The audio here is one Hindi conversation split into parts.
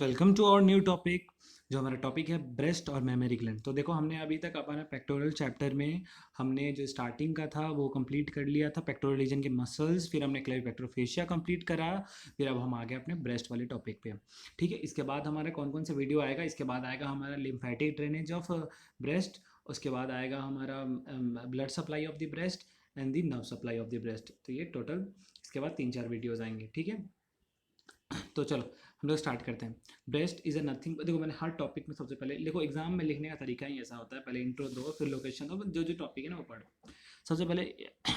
Welcome to our new topic. जो हमारा टॉपिक है ब्रेस्ट और मेमोरी ग्लैंड। तो देखो हमने अभी तक अपना पेक्टोरल चैप्टर में हमने जो स्टार्टिंग का था वो कंप्लीट कर लिया था, पेक्टोरल रीजन के मसल्स, फिर हमने क्लेविपेक्टोफेशिया कंप्लीट करा, फिर अब हम आ गए अपने ब्रेस्ट वाले टॉपिक पे। ठीक है, इसके बाद हमारा कौन कौन सा वीडियो आएगा, इसके बाद आएगा हमारा लिम्फेटिक ड्रेनेज ऑफ ब्रेस्ट, उसके बाद आएगा हमारा blood supply of the breast and the nerve supply of the breast. तो ये टोटल इसके बाद 3-4 वीडियोज़ आएंगे। ठीक है, तो चलो हम लोग स्टार्ट करते हैं। Breast is a nothing. देखो मैंने हर टॉपिक में सबसे पहले देखो एग्जाम में लिखने का तरीका ही ऐसा होता है, पहले इंट्रो दो फिर लोकेशन दो, जो जो टॉपिक है ना वो पढ़ो। सबसे पहले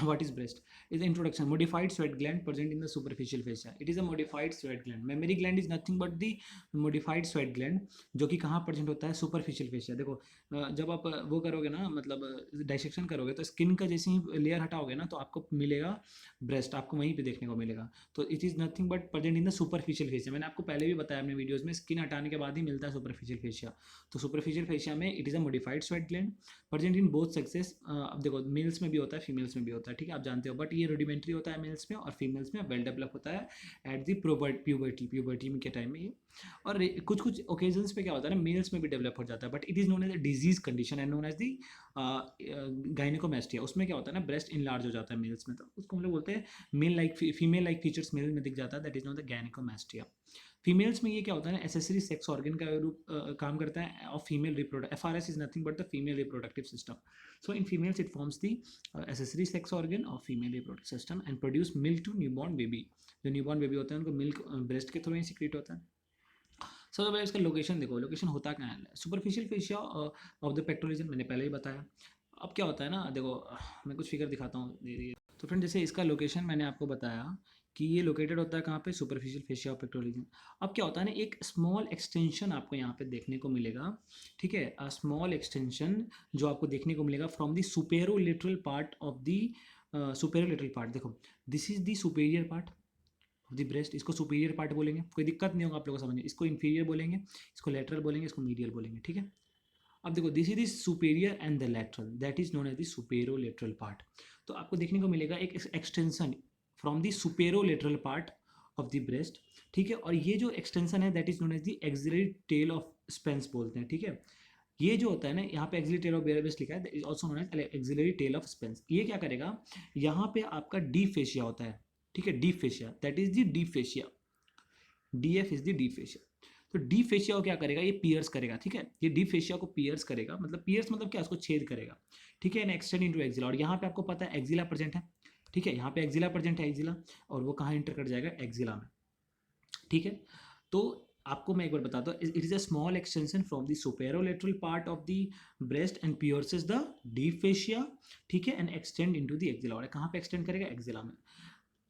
what is breast is introduction. Modified sweat gland present in the superficial fascia. It is a modified sweat gland. Memory gland is nothing but the modified sweat gland, जो कि कहाँ प्रेजेंट होता है, सुपरफिशियल फेशिया। देखो जब आप वो करोगे ना, मतलब डाइसेक्शन करोगे तो स्किन का जैसे ही लेयर हटाओगे ना तो आपको मिलेगा ब्रेस्ट, आपको वहीं पे देखने को मिलेगा। तो it is nothing but present in the superficial fascia. मैंने आपको पहले भी बताया अपने वीडियोस में, स्किन हटाने के बाद ही मिलता है सुपरफिशियल फेशिया। तो सुपरफिशियल फेशिया में it is a modified sweat gland present in both sexes. अब देखो मेल्स में भी होता है, फीमेल्स में भी होता है, ठीक है आप जानते हो, बट ये रूडिमेंट्री होता है मेल्स में, और फीमेल्स में वेल डेवलप होता है एट दी प्यूबर्टी के टाइम में ये। और कुछ कुछ ओकेजन्स पे क्या होता है ना, मेल्स में भी डेवलप हो जाता है, but it is known as a disease condition and known as the gynaecomastia. उसमें क्या होता है ना, ब्रेस्ट इनलार्ज हो जाता है मेल्स में, तो उसको हम लोग बोलते हैं male like female like features male में दिख जाता है, that is not the gynaecomastia. Females में ये क्या होता है ना, एसेसरी सेक्स ऑर्गन का रूप काम करता है of female reproduct. FRS is nothing but the female reproductive system. So in females it forms the accessory sex organ of female reproductive system and produce milk to newborn baby. जो न्यूबॉर्न बेबी होता है उनको मिल्क ब्रेस्ट के थ्रू ही सिक्रेट होता है। सबसे पहले इसका लोकेशन देखो, लोकेशन होता क्या है, superficial fascia of the pectoral region, मैंने पहले ही बताया। अब क्या होता है ना, देखो मैं कुछ फिगर दिखाता हूँ। तो फ्रेंड जैसे इसका लोकेशन मैंने आपको बताया कि ये लोकेटेड होता है कहाँ पे, superficial fascia of pectoral region. अब क्या होता है ना, एक स्मॉल एक्सटेंशन आपको यहाँ पे देखने को मिलेगा। ठीक है, अ स्मॉल एक्सटेंशन जो आपको देखने को मिलेगा from the superolateral part of the superolateral part. देखो this is the superior part of the breast, इसको सुपीरियर पार्ट बोलेंगे, कोई दिक्कत नहीं होगा आप लोगों को समझने। इसको इंफीरियर बोलेंगे, इसको लेटरल बोलेंगे, इसको मीडियल बोलेंगे। ठीक है, अब देखो this is the superior and the lateral, that is known as the superolateral part. तो आपको देखने को मिलेगा एक extension from the superolateral part of the breast. ठीक है, और ये जो एक्सटेंशन है that is known as the axillary tail of Spence बोलते हैं। ठीक है, ये जो होता है ना, यहाँ पे एक्सिलरी टेल ऑफ ब्रेस्ट लिखा है, is also known as axillary tail of Spence. ये क्या करेगा, यहाँ पे आपका डीप फेशिया होता है। ठीक है, deep fascia that is the deep fascia, DF is the deep fascia. तो डीप फेशिया को क्या करेगा, ये पियर्स करेगा। ठीक है, ये डीप फेशिया को पियर्स करेगा, मतलब पियर्स मतलब क्या, उसको छेद करेगा। ठीक है, एंड एक्सटेंड इनटू एक्सिला, और यहाँ पे आपको पता है एक्सिला प्रेजेंट है। ठीक है, यहाँ पे एक्सिला प्रेजेंट है, एक्सिला, और वो कहाँ इंटर कर जाएगा, एक्सिला में। ठीक है, तो आपको मैं एक बार बताता हूँ, it is a small extension from the superolateral part of the breast and pierces the deep fascia. ठीक है, and extend into the axilla, और कहाँ पे एक्सटेंड करेगा, एक्सिला में।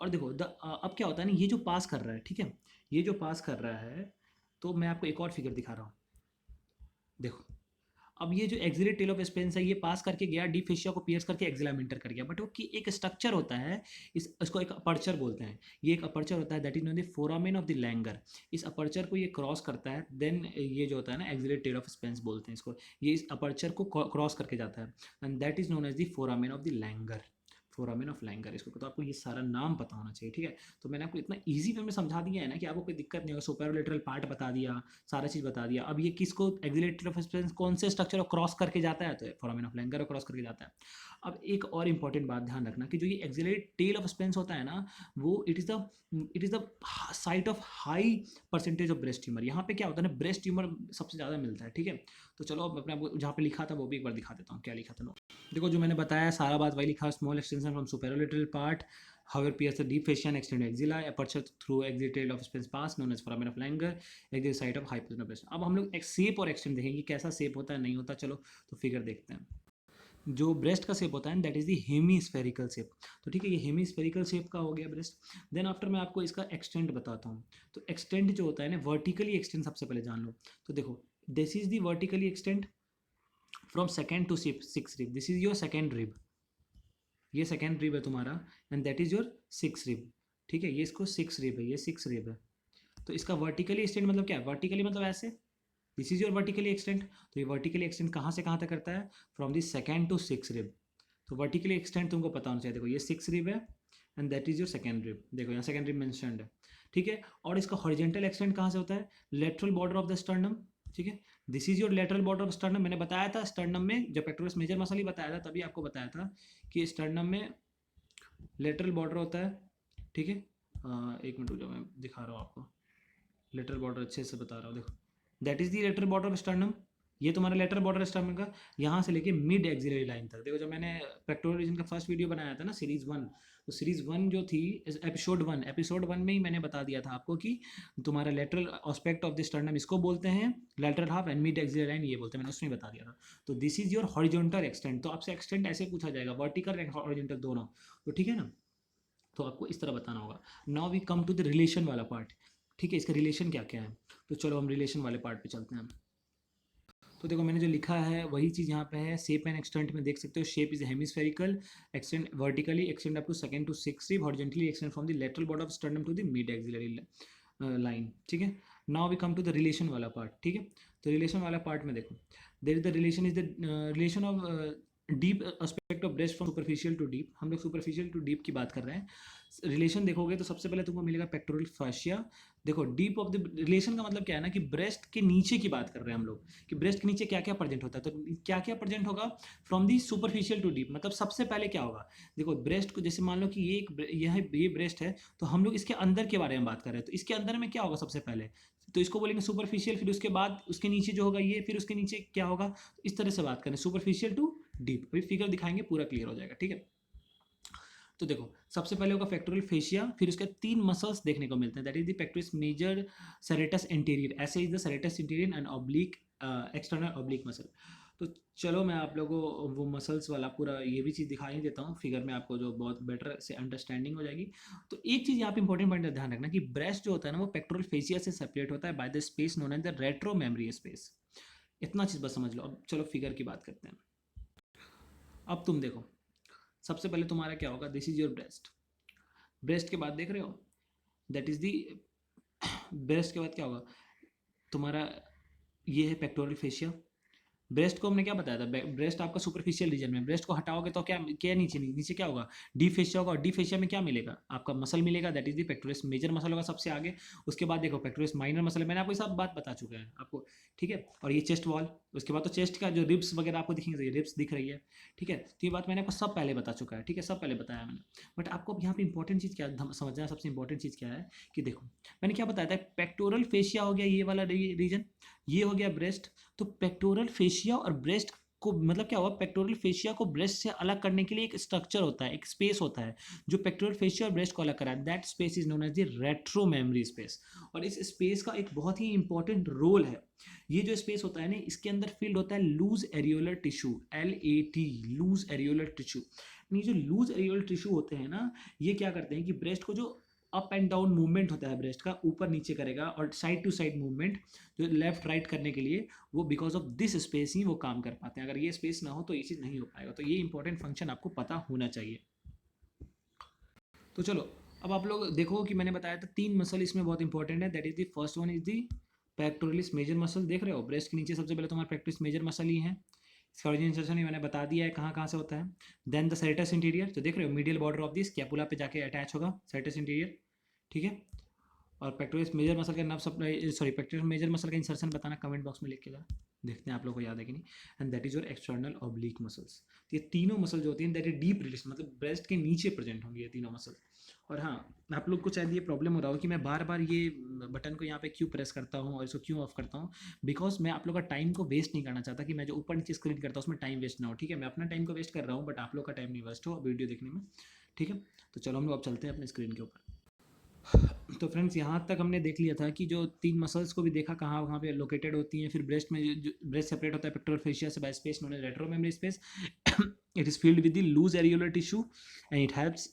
और देखो अब क्या होता है ना, ये जो पास कर रहा है, ठीक है, ये जो पास कर रहा है, तो मैं आपको एक और फिगर दिखा रहा हूँ। देखो अब ये जो एक्सिलरी टेल ऑफ स्पेंस है, ये पास करके गया डीप फेशिया को पियर्स करके एक्सिला में इंटर कर गया, बट वो की एक स्ट्रक्चर होता है, इसको एक अपर्चर बोलते हैं। ये एक अपर्चर होता है that is known the foramen of the Langer. इस अपर्चर को ये क्रॉस करता है, देन ये जो होता है ना एक्सिलरी टेल ऑफ स्पेंस बोलते हैं इसको, ये इस अपर्चर को क्रॉस करके जाता है, and that is known as the foramen of the Langer. Foramen of Langer इसको, तो आपको ये सारा नाम पता होना चाहिए। ठीक है, तो मैंने आपको इतना इजी वे में समझा दिया है ना कि आपको कोई दिक्कत नहीं होगा। सुपेरोलेटरल पार्ट बता दिया, सारा चीज़ बता दिया। अब ये किसको एक्सिलेटरी ऑफ स्पेंस कौन से स्ट्रक्चर को क्रॉस करके जाता है, तो फोरामेन ऑफ लैंगर को क्रॉस करके जाता है। अब एक और इंपॉर्टेंट बात ध्यान रखना कि जो ये एक्सिलरी टेल ऑफ स्पेंस होता है ना, वो it is the site of high percentage of breast tumour. यहाँ पे क्या होता है ना, ब्रेस्ट ट्यूमर सबसे ज़्यादा मिलता है। ठीक है, तो चलो अब अपने आपको जहाँ पे लिखा था वो भी एक बार दिखा देता हूँ, क्या लिखा था। देखो जो मैंने बताया सारा बात वही लिखा, small extension from superolateral part, however pierce the deep fascia and extend axilla, aperture through exit of space pass known as foramen of Langer, exit site of hypothalamus breast। अब हम लोग एक शेप और एक्सटेंड देखेंगे, कैसा शेप होता है नहीं होता। चलो तो फिगर देखते हैं। जो ब्रेस्ट का शेप होता है that is the hemispherical shape. तो ठीक है, ये हेमीस्फेरिकल शेप का हो गया ब्रेस्ट। देन आफ्टर मैं आपको इसका एक्सटेंड बताता हूँ। तो एक्सटेंड जो होता है ना, वर्टिकली एक्सटेंड सबसे पहले जान लो। तो देखो this is the vertically extend from second to six rib, this is your second rib, ये सेकेंड रिब है तुम्हारा, and that is your six rib. ठीक है, ये इसको सिक्स रिब है, ये सिक्स रिब है। तो इसका वर्टिकली एक्सटेंड मतलब क्या है, वर्टिकली मतलब ऐसे, this is your vertically extend. तो ये वर्टिकली एक्सटेंड कहाँ से कहाँ तक करता है, from the second to six rib. तो वर्टिकली एक्सटेंड तुमको पता होना चाहिए। देखो ये सिक्स रिब है and that is your second rib, देखो यहाँ सेकेंड रिब मेंशन्ड है। ठीक है। और इसका हॉरिजेंटल एक्सटेंट कहाँ से होता है, lateral border of the sternum, ठीक है। This is your lateral border of sternum. मैंने बताया था स्टर्नम में, जब पेक्टोरस मेजर मसल ही बताया था तभी आपको बताया था कि स्टर्नम में लेटरल बॉर्डर होता है, ठीक है। एक मिनट जो मैं दिखा रहा हूँ आपको, लेटरल बॉर्डर अच्छे से बता रहा हूँ, देखो that is the lateral border of sternum. ये तुम्हारा लेटरल बॉर्डर स्टर्नम का, यहाँ से लेके मिड एक्सिलरी लाइन तक। देखो जब मैंने पेक्टोरल रीजन का फर्स्ट वीडियो बनाया था ना सीरीज 1, तो सीरीज 1 जो थी, एपिसोड 1 में ही मैंने बता दिया था आपको कि तुम्हारा lateral aspect of the sternum इसको बोलते हैं lateral half, and mid axillary line ये बोलते हैं, मैंने उसमें बता दिया था। तो this is your horizontal extent. तो आपसे एक्सटेंट ऐसे पूछा जाएगा, वर्टिकल एंड हॉरिजॉन्टल दोनों, तो ठीक है ना। तो आपको इस तरह बताना होगा। Now we come to the relation वाला पार्ट, ठीक है। इसका रिलेशन क्या क्या है, तो चलो हम रिलेशन वाले पार्ट पे चलते हैं। तो देखो मैंने जो लिखा है वही चीज़ यहाँ पे है। शेप एंड एक्सटेंट में देख सकते हो, shape is hemispherical, extend vertically extend up to second to six rib, horizontally extend from the lateral border of sternum to the mid axillary line, ठीक है। Now we come to the relation वाला पार्ट, ठीक है। तो रिलेशन वाला पार्ट में देखो, there is the relation is the relation of deep aspect of breast from superficial to deep. हम लोग सुपरफिशियल टू डीप की बात कर रहे हैं। रिलेशन देखोगे तो सबसे पहले तुमको मिलेगा पेक्टोरल फाशिया। देखो डीप ऑफ द रिलेशन का मतलब क्या है ना, कि ब्रेस्ट के नीचे की बात कर रहे हैं हम लोग, कि ब्रेस्ट के नीचे क्या क्या प्रेजेंट होता है। तो क्या क्या प्रेजेंट होगा from the superficial to deep, मतलब सबसे पहले क्या होगा। देखो ब्रेस्ट को, जैसे मान लो कि ये ब्रेस्ट है, तो हम लोग इसके अंदर के बारे में बात कर रहे हैं, तो इसके अंदर में क्या होगा सबसे पहले, तो इसको बोलेंगे सुपरफिशियल, फिर उसके बाद उसके नीचे जो होगा ये, फिर उसके नीचे क्या होगा, इस तरह से बात करें, सुपरफिशियल टू डीप। अभी फिगर दिखाएंगे पूरा क्लियर हो जाएगा, ठीक है। तो देखो सबसे पहले होगा पेक्टोरल फेशिया, फिर उसके 3 मसल्स देखने को मिलते हैं, that is the pectoralis major, serratus interior, ऐसे is the serratus interior and oblique external oblique muscle. तो चलो मैं आप लोगों को वो मसल्स वाला पूरा ये भी चीज़ दिखाई देता हूँ फिगर में, आपको जो बहुत बेटर से अंडरस्टैंडिंग हो जाएगी। तो एक चीज़ यहाँ पे इंपॉर्टेंट पॉइंट ध्यान रखना कि ब्रेस्ट जो होता है ना वो पेक्टोरल फेशिया से सेपरेट होता है by the space known as the retro mammary space. इतना चीज़ बस समझ लो। अब चलो फिगर की बात करते हैं। अब तुम देखो सबसे पहले तुम्हारा क्या होगा, this is your breast. Breast के बाद देख रहे हो, दैट इज दी ब्रेस्ट के बाद क्या होगा तुम्हारा, ये है पेक्टोरल फेशिया। ब्रेस्ट को हमने क्या बताया था, ब्रेस्ट आपका सुपरफिशियल रीजन में, ब्रेस्ट को हटाओगे तो क्या क्या नीचे नीचे क्या होगा, डी फेशिया होगा, और डी फेशिया में क्या मिलेगा आपका, मसल मिलेगा, that is the pectoralis major muscle होगा सबसे आगे। उसके बाद देखो पेक्टोरस माइनर मसल, मैंने आपको सब बात बता चुका है आपको, ठीक है। और ये चेस्ट वॉल, उसके बाद तो चेस्ट का जो रिब्स वगैरह आपको दिखेंगे, रिब्स दिख रही है, ठीक है। तो ये बात मैंने आपको सब पहले बता चुका है, ठीक है, सब पहले बताया मैंने। बट आपको यहाँ पे इंपॉर्टेंट चीज़ क्या समझना है, सबसे इंपॉर्टेंट चीज़ क्या है कि देखो मैंने क्या बताया था, पेक्टोरल फेशिया हो गया ये वाला रीजन, ये हो गया ब्रेस्ट। तो पेक्टोरल फेशिया और ब्रेस्ट को मतलब क्या हुआ, पेक्टोरल फेशिया को ब्रेस्ट से अलग करने के लिए एक स्ट्रक्चर होता है, एक स्पेस होता है जो पेक्टोरल फेशिया और ब्रेस्ट को अलग करा है, that space is known as the retro mammary space. और इस स्पेस का एक बहुत ही इंपॉर्टेंट रोल है। ये जो स्पेस होता है ना, इसके अंदर फील्ड होता है loose areolar tissue, LAT, loose areolar tissue. ये जो लूज एरियोलर टिश्यू होते हैं ना, ये क्या करते हैं कि ब्रेस्ट को जो अप एंड डाउन मूवमेंट होता है ब्रेस्ट का, ऊपर नीचे करेगा, और साइड टू साइड मूवमेंट जो लेफ्ट राइट करने के लिए, वो बिकॉज ऑफ दिस स्पेस ही वो काम कर पाते हैं। अगर ये स्पेस ना हो तो ये चीज़ नहीं हो पाएगा। तो ये इंपॉर्टेंट फंक्शन आपको पता होना चाहिए। तो चलो अब आप लोग देखो कि मैंने बताया था 3 मसल इसमें बहुत इंपॉर्टेंट है, that is the first one is the pectoralis major muscle. देख रहे हो ब्रेस्ट के नीचे सबसे पहले तुम्हारा पेक्टोरलिस मेजर मसल ही है, इसका ओरिजिनेशन ही मैंने बता दिया है कहाँ कहाँ से होता है। देन द सेरेटस इंटीरियर, तो देख रहे हो medial border of this scapula पे जाके अटैच होगा सेरेटस इंटीरियर, ठीक है। और पेक्टोरस मेजर मसल का nerve supply, sorry pectoralis major muscle का इंसर्शन बताना कमेंट बॉक्स में लिख के जाना, देखते हैं आप लोग को याद है कि नहीं। And that is your external oblique muscles. तो ये तीनों मसल जो होती हैं दैट इज डीप रिलेशन, मतलब ब्रेस्ट के नीचे प्रेजेंट होंगे ये तीनों मसल। और हाँ, आप लोग को शायद ये प्रॉब्लम हो रहा हो कि मैं बार बार ये बटन को यहाँ पे क्यों प्रेस करता हूँ और इसको क्यों ऑफ करता हूँ, बिकॉज मैं आप लोग का टाइम को वेस्ट नहीं करना चाहता, कि मैं जो ऊपर नीचे स्क्रीन करता हूँ उसमें टाइम वेस्ट ना हो, ठीक है। मैं अपना टाइम को वेस्ट कर रहा हूँ बट आप लोग का टाइम नहीं वेस्ट हो वीडियो देखने में, ठीक है। तो चलो हम लोग अब चलते हैं अपने स्क्रीन के ऊपर। तो फ्रेंड्स यहाँ तक हमने देख लिया था कि जो 3 मसल्स को भी देखा कहाँ कहाँ पे लोकेटेड होती हैं, फिर ब्रेस्ट में जो ब्रेस्ट सेपरेट होता है पेक्टोरल फेशिया से by space known as retro mammary space. It is filled with the loose areolar tissue and it helps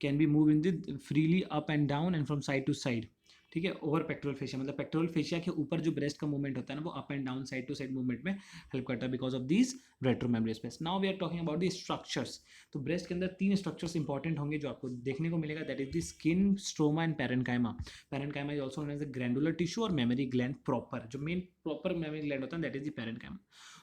can be moved in the freely up and down and from side to side, ठीक है। ओवर पेक्टोरल फेशिया मतलब पेक्टोरल फेशिया के ऊपर जो ब्रेस्ट का मूवमेंट होता है ना, वो up and down side to side movement में हेल्प करता है because of this retro mammary space. Now we are talking about the structures. तो ब्रेस्ट के अंदर 3 स्ट्रक्चर्स इंपॉर्टेंट होंगे जो आपको देखने को मिलेगा, that is the skin, stroma and parenchyma. Parenchyma is also known as the glandular tissue और मेमोरी ग्लैंड प्रॉपर, जो मेन प्रॉपर मेमोरी ग्लैंड होता है दैट इज द पैरेन्काइमा।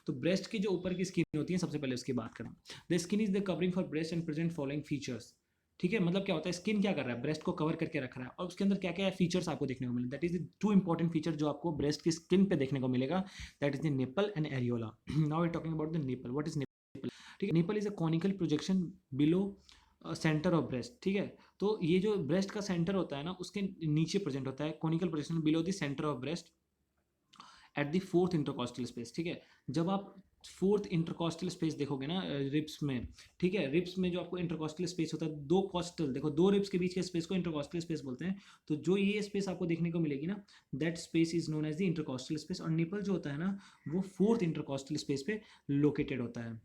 तो ब्रेस्ट की जो ऊपर की स्किन होती है सबसे पहले उसकी बात करें, the skin is the covering for breast and present following features, ठीक है, मतलब क्या होता है, स्किन क्या कर रहा है, ब्रेस्ट को कवर करके रख रहा है, और उसके अंदर क्या क्या फीचर्स आपको देखने को मिले, that is the two important feature जो आपको ब्रेस्ट की स्किन पे देखने को मिलेगा, that is the nipple and areola. Now we talking about the nipple, what is nipple? ठीक है, nipple is a conical projection below centre of breast. ठीक है, तो ये जो ब्रेस्ट का सेंटर होता है ना, उसके नीचे प्रेजेंट होता है, conical projection below the centre of breast at the fourth intercostal space. ठीक है, जब आप फोर्थ इंटरकॉस्टल स्पेस देखोगे ना रिब्स में, ठीक है, रिब्स में जो आपको इंटरकॉस्टल स्पेस होता है, दो कॉस्टल, देखो दो रिब्स के बीच के स्पेस को इंटरकॉस्टल स्पेस बोलते हैं, तो जो ये स्पेस आपको देखने को मिलेगी ना, that space is known as the intercostal space, और निपल जो होता है ना, वो फोर्थ इंटरकॉस्टल स्पेस पे लोकेटेड होता है।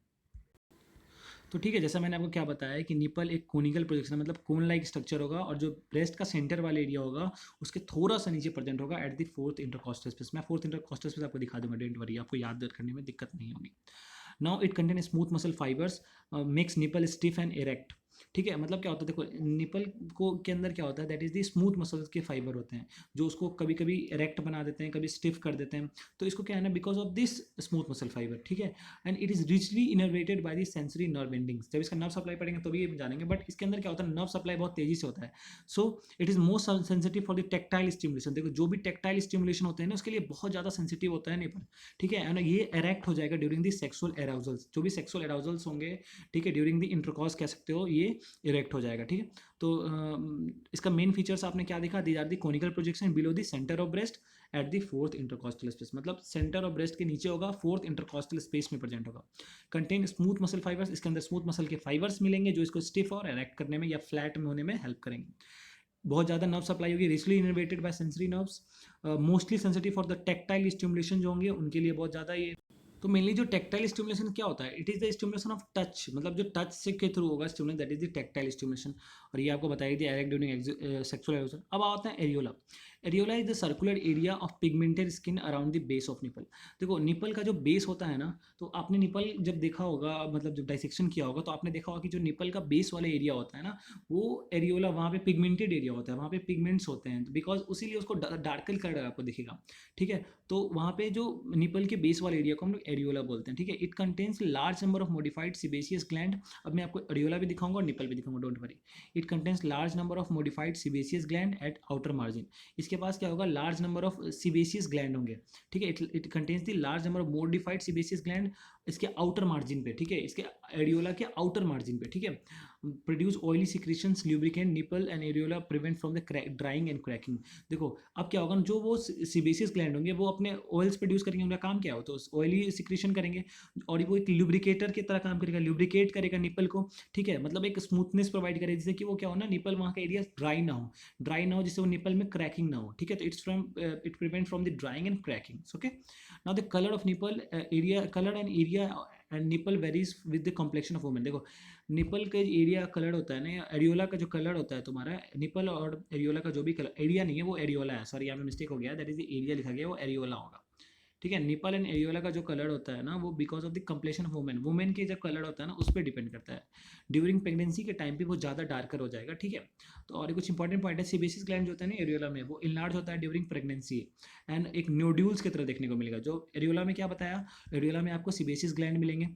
तो ठीक है, जैसा मैंने आपको क्या बताया कि निपल एक कोनिकल प्रोजेक्शन मतलब कोन लाइक स्ट्रक्चर होगा, और जो ब्रेस्ट का सेंटर वाला एरिया होगा उसके थोड़ा सा नीचे प्रेजेंट होगा eight the fourth intercostal space. मैं फोर्थ इंटरकॉस्टल स्पेस आपको दिखा दूंगा, डोंट वरी, आपको याद करने में दिक्कत नहीं होगी। Now it contain smooth muscle fibres makes nipple stiff and erect. ठीक है, मतलब क्या होता है, देखो निपल को के अंदर क्या होता है, that is the smooth muscles के फाइबर होते हैं जो उसको कभी कभी इरेक्ट बना देते हैं, कभी स्टिफ कर देते हैं, तो इसको क्या है ना, because of this smooth muscle fibre. ठीक है, and it is richly innervated by the sensory nerve endings. जब इसका नर्व सप्लाई पढ़ेंगे तो भी ये जानेंगे, बट इसके अंदर क्या होता है, नर्व सप्लाई बहुत तेजी से होता है, so it is most sensitive for the tactile stimulation. देखो जो भी टेक्टाइल स्टिमुलेशन होते हैं ना, उसके लिए बहुत ज़्यादा सेंसिटिव होता है निपल। ठीक है, एंड ये इरेक्ट हो जाएगा ड्यूरिंग द सेक्सुअल एराउजल्स, जो भी सेक्सुअल एराउजल्स होंगे, ठीक है, ड्यूरिंग द इंटरकॉर्स कह सकते हो, ये इरेक्ट हो जाएगा। ठीक है, तो इसका मेन फीचर्स आपने क्या देखा, these are the conical projection below the centre of breast at the fourth intercostal space, मतलब सेंटर ऑफ ब्रेस्ट के नीचे होगा, फोर्थ इंटरकॉस्टल स्पेस में प्रेजेंट होगा। कंटेन स्मूथ मसल फाइबर्स, इसके अंदर स्मूथ मसल के फाइबर्स मिलेंगे जो इसको स्टिफ और इरेक्ट करने में या फ्लैट में होने में हेल्प करेंगे। बहुत ज़्यादा नर्व सप्लाई होगी, richly innervated bye sensory nerves, mostly sensitive for the tactile stimulation जो होंगे उनके लिए बहुत ज़्यादा ये। तो मेनली जो टेक्टाइल स्टिमुलेशन क्या होता है, it is the stimulation of touch, मतलब जो टच से के थ्रू होगा stimulation, that is the tactile stimulation, और ये आपको बताई थी एरेक्ट ड्यूरिंग सेक्सुअल एरोजन। अब आता है areola. Areola is the circular area of pigmented skin around the base of nipple. देखो निपल का जो बेस होता है ना, तो आपने निपल जब देखा होगा, मतलब जब डाइसेक्शन किया होगा, तो आपने देखा होगा कि जो निपल का बेस वाला एरिया होता है ना, वो एरियोला, वहाँ पे पिगमेंटेड एरिया होता है, वहाँ पे पिगमेंट्स होते हैं, बिकॉज उसीलिए उसको डार्कल कलर आपको दिखेगा। ठीक है, तो वहाँ पे जो निपल के बेस वाले एरिया को हम लोग एरियोला बोलते हैं। ठीक है, it contains large number of modified sebaceous gland. अब मैं आपको एरियोला भी दिखाऊंगा और निपल भी दिखाऊंगा, don't worry. It contains large number of modified sebaceous gland at outer margin. इसके पास क्या होगा, large number of sebaceous gland होंगे। ठीक है, it contains the large number of modified sebaceous gland इसके आउटर मार्जिन पे। ठीक है, इसके एरियोला के आउटर मार्जिन पे। ठीक है, produce oily secretions lubricant nipple and areola prevent from the drawing and cracking. देखो अब क्या होगा, जो वो सिबेशियस ग्लैंड होंगे वो अपने ऑयल्स प्रोड्यूस करेंगे, उनका काम क्या हो, तो ऑयली सिक्रेशन करेंगे, और वो एक ल्यूब्रिकेटर की तरह काम करेगा, ल्यूब्रिकेट करेगा निपल को। ठीक है, मतलब एक स्मूथनेस प्रोवाइड करेगा, जिससे कि वो क्या हो ना, निपल वहाँ का एरिया ड्राई ना हो, जिससे वो निपल में क्रैकिंग ना हो। ठीक है, तो it prevent from the drawing and cracking. Okay, now the colour of nipple area, colour and area and nipple varies with the complexion of women. देखो निपल का एरिया कलर होता है ना, एरियोला का जो कलर होता है तुम्हारा, निपल और एरियोला का जो भी कलर, एरिया नहीं है वो एरियोला है, सॉरी यहाँ पे मिस्टेक हो गया, दैट इज द एरिया लिखा गया, वो एरियोला होगा। ठीक है, निपल एंड एरियोला का जो कलर होता है ना, वो because of the complexion of women, women के जब कलर होता है ना, उस पर डिपेंड करता है। ड्यूरिंग प्रेगनेंसी के टाइम पे वो ज़्यादा डार्कर हो जाएगा। ठीक है, तो और कुछ इंपॉर्टेंट पॉइंट है, सीबेसिस ग्लैंड जो होता है ना एरियोला में, वो इनलार्ज होता है ड्यूरिंग प्रेगनेंसी, एंड एक न्यूड्यूल्स की तरह देखने को मिलेगा। जो एरियोला में क्या बताया, एरियोला में आपको सीबेसिस ग्लैंड मिलेंगे।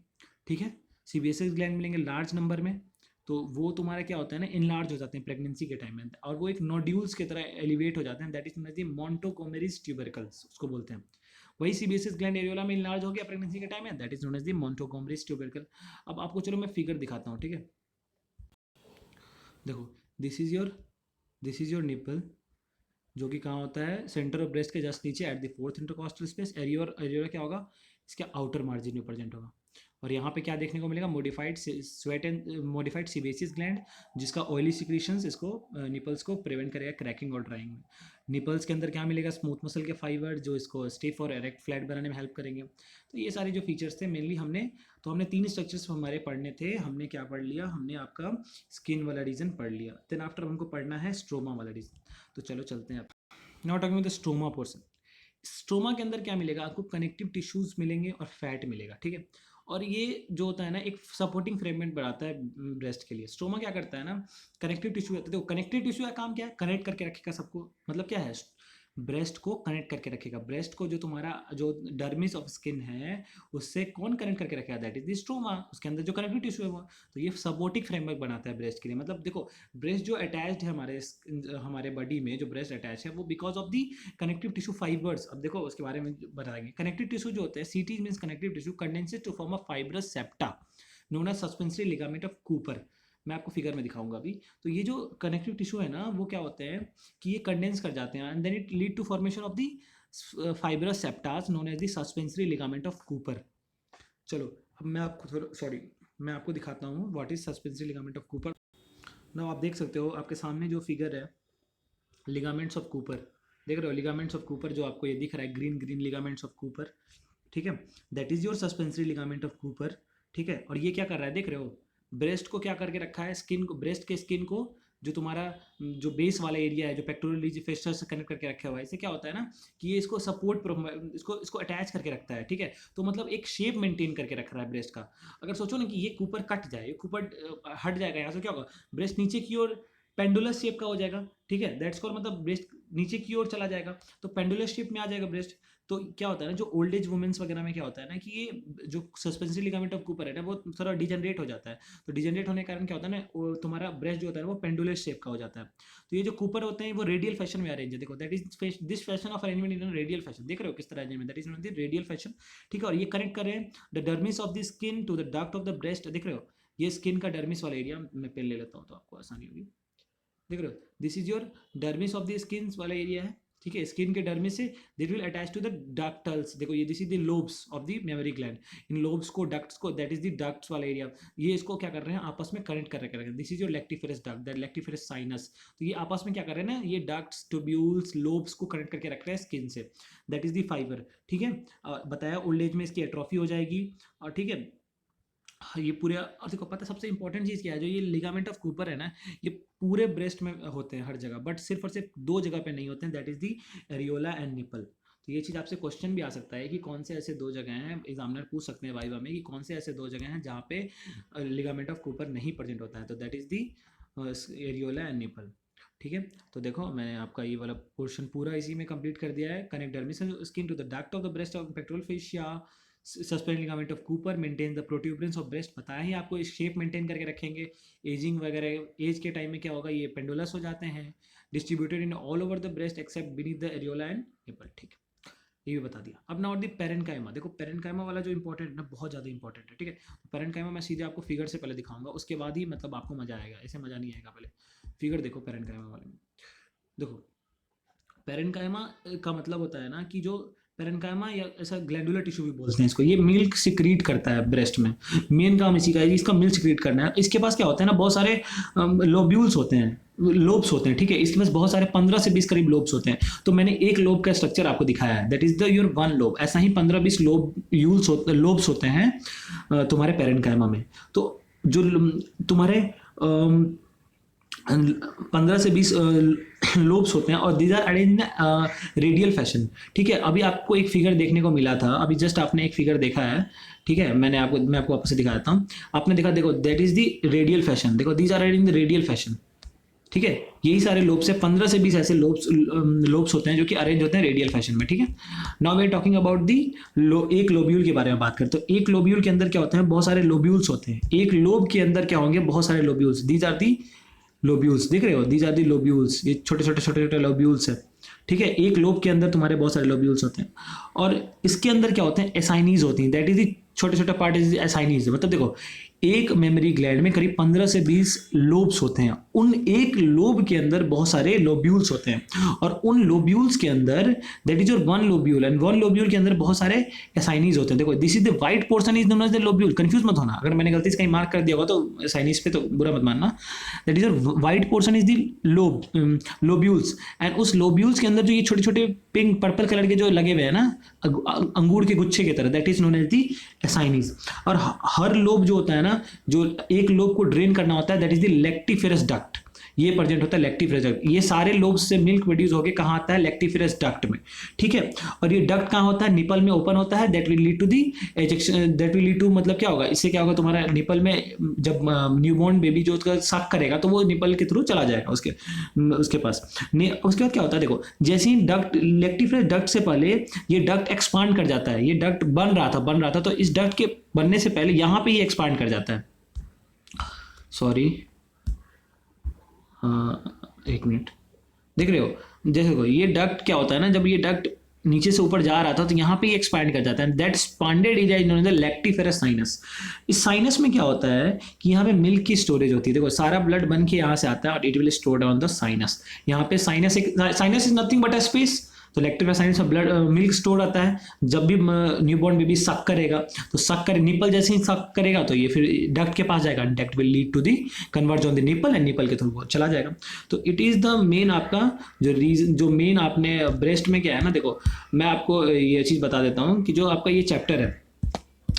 ठीक है, सीबेसिस ग्लैंड मिलेंगे लार्ज नंबर में, तो वो तुम्हारा क्या होता है ना, इनलार्ज हो जाते हैं प्रेगनेंसी के टाइम में, और वो एक नोड्यूल्स की तरह एलिवेट हो जाते हैं, that is known as the Montgomery's tubercles उसको बोलते हैं। वही सीबेसिस ग्लैंड एरियोला में इनलार्ज हो गया प्रेगनेंसी के टाइम में, that is known as the Montgomery's tubercle. अब आपको चलो मैं फिगर दिखाता हूँ। ठीक है, देखो दिस इज योर निपल, जो कि कहाँ होता है, सेंटर ऑफ ब्रेस्ट के जस्ट नीचे eight the fourth intercostal space. Areola क्या होगा, इसके आउटर मार्जिन में प्रेजेंट होगा। और यहाँ पे क्या देखने को मिलेगा, modified sweat and modified sebaceous gland, जिसका ऑयली सिक्रीशंस इसको निपल्स को प्रिवेंट करेगा क्रैकिंग और ड्राइंग में। निपल्स के अंदर क्या मिलेगा, स्मूथ मसल के फाइबर जो इसको स्टिफ और एरेक्ट फ्लैट बनाने में हेल्प करेंगे। तो ये सारे जो फीचर्स थे मेनली हमने तीन स्ट्रक्चर्स हमारे पढ़ने थे, हमने क्या पढ़ लिया, हमने आपका स्किन वाला रीजन पढ़ लिया, देन आफ्टर हमको पढ़ना है स्ट्रोमा वाला रीजन। तो चलो चलते हैं। Now talking the stroma portion. Stroma के अंदर क्या मिलेगा आपको, कनेक्टिव टिश्यूज मिलेंगे और फैट मिलेगा। ठीक है, और ये जो होता है ना, एक सपोर्टिंग फ्रेगमेंट बनाता है ब्रेस्ट के लिए। स्ट्रोमा क्या करता है ना, कनेक्टिव टिश्यू, देखो कनेक्टिव टिश्यू का काम क्या है, कनेक्ट करके रखेगा सबको, मतलब क्या है, ब्रेस्ट को कनेक्ट करके रखेगा। ब्रेस्ट को जो तुम्हारा जो डर्मिस ऑफ स्किन है उससे कौन कनेक्ट करके रखेगा, दैट इज द स्ट्रोमा, उसके अंदर जो कनेक्टिव टिश्यू है वो। तो ये सपोर्टिव फ्रेमवर्क बनाता है ब्रेस्ट के लिए। मतलब देखो ब्रेस्ट जो अटैच्ड है हमारे बॉडी में, जो ब्रेस्ट अटैच है वो because of the connective tissue fibres. अब देखो उसके बारे में बताएंगे। कनेक्टिव टिश्यू जो होते हैं, CT means connective tissue, condenses to form a fibrous septa known as suspensory ligament of Cooper. मैं आपको फिगर में दिखाऊंगा अभी। तो ये जो कनेक्टिव टिश्यू है ना वो क्या होते हैं कि ये कंडेंस कर जाते हैं and then it lead to formation of the fibrous septas known as the suspensory ligament of Cooper. चलो अब मैं आपको मैं आपको दिखाता हूँ what is suspensory ligament of Cooper. ना आप देख सकते हो आपके सामने जो फिगर है लिगामेंट्स ऑफ कूपर, देख रहे हो लिगामेंट्स ऑफ कूपर जो आपको ये दिख रहा है, green green ligaments of Cooper, ठीक है, that is your suspensory ligament of Cooper, ठीक है। और ये क्या कर रहा है देख रहे हो, ब्रेस्ट को क्या करके रखा है, स्किन को, ब्रेस्ट के स्किन को जो तुम्हारा जो बेस वाला एरिया है जो पेक्टोरल रीज फेस्टर से कनेक्ट करके रखा हुआ है, इससे क्या होता है ना कि ये इसको सपोर्ट इसको अटैच करके रखता है, ठीक है। तो मतलब एक शेप मेंटेन करके रख रहा है ब्रेस्ट का। अगर सोचो ना कि ये कूपर कट जाए, ये कूपर हट जाएगा यहाँ से, क्या होगा, ब्रेस्ट नीचे की ओर पेंडुलस शेप का हो जाएगा, ठीक है, दैट्स कॉल्ड, मतलब ब्रेस्ट नीचे की ओर चला जाएगा तो पेंडुलस शेप में आ जाएगा ब्रेस्ट। तो क्या होता है ना, जो ओल्ड एज वुमेन्स वगैरह में क्या होता है ना कि ये जो सस्पेंसरी लिगामेंट ऑफ कूपर है ना वो थोड़ा डिजनरेट हो जाता है। तो डिजनरेट होने के कारण क्या होता है ना, तुम्हारा ब्रेस्ट जो होता है वो पेंडुलस शेप का हो जाता है। तो ये जो कूपर होते हैं वो रेडियल फैशन में अरेंज है, देखो that is this fashion of arrangement in radial fashion, देख रहे हो किस तरह arrangement, that is radial fashion, ठीक है। और ये कनेक्ट कर रहे हैं the dermis of the skin to the duct of the breast, देख रहे हो ये स्किन का डर्मिस वाला एरिया, मैं पेन ले लेता हूँ तो आपको आसानी होगी, देख रहे हो this is your dermis of the skin वाला एरिया है, ठीक है। स्किन के डर्मिस से it will attach to the ductules, देखो ये this is the lobes of the mammary gland, इन लोब्स को डक्ट्स को, दैट इज द डक्ट्स वाला एरिया, ये इसको क्या कर रहे हैं आपस में कनेक्ट कर रहे हैं, this is your lactiferous duct, that lactiferous sinus. तो ये आपस में क्या कर रहे हैं ना, ये डक्ट्स ट्यूब्यूल्स लोब्स को कनेक्ट करके रख रहे हैं स्किन से, दैट इज द फाइबर, ठीक है। बताया ओल्ड एज में इसकी एट्रोफी हो जाएगी, और ठीक है ये पूरे, और देखो पता सबसे इंपॉर्टेंट चीज़ क्या है, जो ये लिगामेंट ऑफ कूपर है ना ये पूरे ब्रेस्ट में होते हैं हर जगह, बट सिर्फ और सिर्फ दो जगह पे नहीं होते हैं, that is the areola and nipple. तो ये चीज़ आपसे क्वेश्चन भी आ सकता है कि कौन से ऐसे दो जगह हैं, एग्जामिनर पूछ सकते हैं वाइवा में कि कौन से ऐसे दो जगह हैं जहाँ पे लिगामेंट ऑफ कूपर नहीं प्रेजेंट होता है, तो that is the areola and nipple, ठीक है। तो देखो मैंने आपका ये वाला पोर्शन पूरा इसी में कंप्लीट कर दिया है। Connect dermis skin to the duct of the breast of pectoral fascia, suspended ligament of Cooper maintain the protuberance of breast, बताया ही आपको इस शेप मेंटेन करके रखेंगे। एजिंग वगैरह एज के टाइम में क्या होगा, ये पेंडुलस हो जाते हैं, distributed in all over the breast except beneath the areola and nipple, ठीक है, ये भी बता दिया। अब ना और दी पेरेन्काइमा, देखो पेरेन्काइमा वाला जो इंपॉर्टेंट है ना बहुत ज़्यादा इंपॉर्टेंट है, ठीक है। पेरेन्काइमा मैं सीधे आपको फिगर से पहले दिखाऊंगा, उसके बाद ही मतलब आपको मजा आएगा, ऐसे मजा नहीं आएगा। पहले फिगर देखो पेरेन्काइमा वाले में, देखो पेरेन्काइमा का मतलब होता है ना कि जो पेरेन्काइमा या ऐसा ग्लैंडुलर टिश्यू भी बोलते हैं इसको, ये मिल्क सिक्रीट करता है ब्रेस्ट में, मेन काम इसी का है, इसका मिल्क सिक्रीट करना है। इसके पास क्या होता है ना, बहुत सारे लोब्यूल्स होते हैं, लोब्स होते हैं, ठीक है, इसके पास बहुत सारे 15 से 20 करीब लोब्स होते हैं। तो मैंने एक लोब का स्ट्रक्चर आपको दिखाया है, that is the your one lobe, ऐसा ही 15-20 लोब्स होते हैं तुम्हारे पेरेन्काइमा में। तो जो तुम्हारे 15 से 20 लोब्स होते हैं और these are arranged in radial fashion, ठीक है। अभी आपको एक फिगर देखने को मिला था, अभी जस्ट आपने एक फिगर देखा है, ठीक है, मैं आपको वापस से दिखा देता हूँ। आपने देखा, देखो that is the radial fashion, देखो these are arranged in the radial fashion, ठीक है। यही सारे लोब्स है, 15 से 20 ऐसे लोब्स होते हैं जो कि अरेंज होते हैं रेडियल फैशन में, ठीक है। Now we are talking about the एक लोब्यूल के बारे में बात करते हैं। तो एक लोब्यूल के अंदर क्या होते हैं, बहुत सारे लोब्यूल्स होते हैं। एक लोब के अंदर क्या होंगे, बहुत सारे lobules, these are the lobules, देख रहे हो, दीज आर दी लोब्यूल्स, ये छोटे छोटे लोब्यूल्स है, ठीक है। एक लोब के अंदर तुम्हारे बहुत सारे लोब्यूल्स होते हैं और इसके अंदर क्या होते हैं, एसाइनीज होती हैं, दैट इज दी छोटे छोटे पार्ट इज एसाइनीज। मतलब देखो एक मेमोरी ग्लैंड में करीब 15 से 20 लोब्स होते हैं, उन एक लोब के अंदर बहुत सारे लोब्यूल्स होते हैं और उन लोब्यूल्स के अंदर that is your one lobule, and one lobule के अंदर बहुत सारे एसाइनीज होते हैं। देखो this is the white portion is known as the lobule, confuse मत होना, अगर मैंने गलती से कहीं मार्क कर दिया होगा तो एसाइनीज पे तो बुरा मत मानना, that is your white portion is the lobules, and उस लोब्यूल्स के अंदर जो ये छोटे छोटे पिंक पर्पल कलर के जो लगे हुए हैं ना अंगूर के गुच्छे की तरह, that is known as the acini. और हर लोब जो होता है ना, जो एक लोब को ड्रेन करना होता है, that is the lactiferous duct, ये प्रेजेंट होता है लैक्टिफेरस डक्ट। ये सारे लोब्स से मिल्क प्रोड्यूस होकर कहाँ आता है, लैक्टिफेरस डक्ट में, ठीक है। और ये डक्ट कहाँ होता है, निपल में ओपन होता है, that will lead to the ejection, that will lead to मतलब क्या होगा, इससे क्या होगा, तुम्हारा निपल में जब न्यूबॉर्न बेबी जो उसका सक करेगा तो वो निपल के थ्रू चला जाएगा उसके पास। उसके बाद क्या होता है, देखो जैसे ही डक्ट, लैक्टिफेरस डक्ट से पहले ये डक्ट एक्सपांड कर जाता है, ये डक्ट बन रहा था तो इस डक्ट के बनने से पहले यहाँ पे ही एक्सपांड कर जाता है, सॉरी एक मिनट, देख रहे हो, जैसे देखो ये डक्ट क्या होता है ना, जब ये डक्ट नीचे से ऊपर जा रहा था तो यहाँ पे ही एक्सपैंड कर जाता है, that expanded area is known as the lactiferous sinus. इस साइनस में क्या होता है कि यहाँ पे मिल्क की स्टोरेज होती है, देखो सारा ब्लड बन के यहाँ से आता है और it will stored on the sinus. यहाँ पे sinus is nothing but a space, तो लैक्टिफेरस साइनस में ब्लड मिल्क स्टोर आता है। जब भी न्यूबॉर्न बेबी सक करेगा तो सक करे, निपल जैसे ही सक करेगा तो ये फिर डक्ट के पास जाएगा, duct will lead to the converge on the nipple and nipple के थ्रू वो चला जाएगा। तो इट इज़ द मेन आपका जो रीजन, जो मेन आपने ब्रेस्ट में क्या है ना, देखो मैं आपको ये चीज़ बता देता हूँ कि जो आपका ये चैप्टर है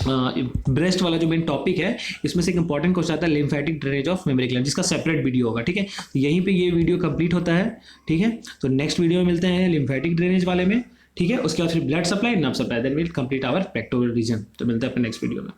ब्रेस्ट वाला जो मेन टॉपिक है, इसमें से एक इंपॉर्टेंट क्वेश्चन आता है lymphatic drainage of mammary gland, जिसका सेपरेट वीडियो होगा, ठीक है। तो यहीं पे ये वीडियो कंप्लीट होता है, ठीक है। तो नेक्स्ट वीडियो में मिलते हैं लिम्फेटिक ड्रेनेज वाले में, ठीक है। उसके बाद फिर blood supply, nerve supply, then will complete our pectoral region. तो मिलते हैं अपने नेक्स्ट वीडियो में।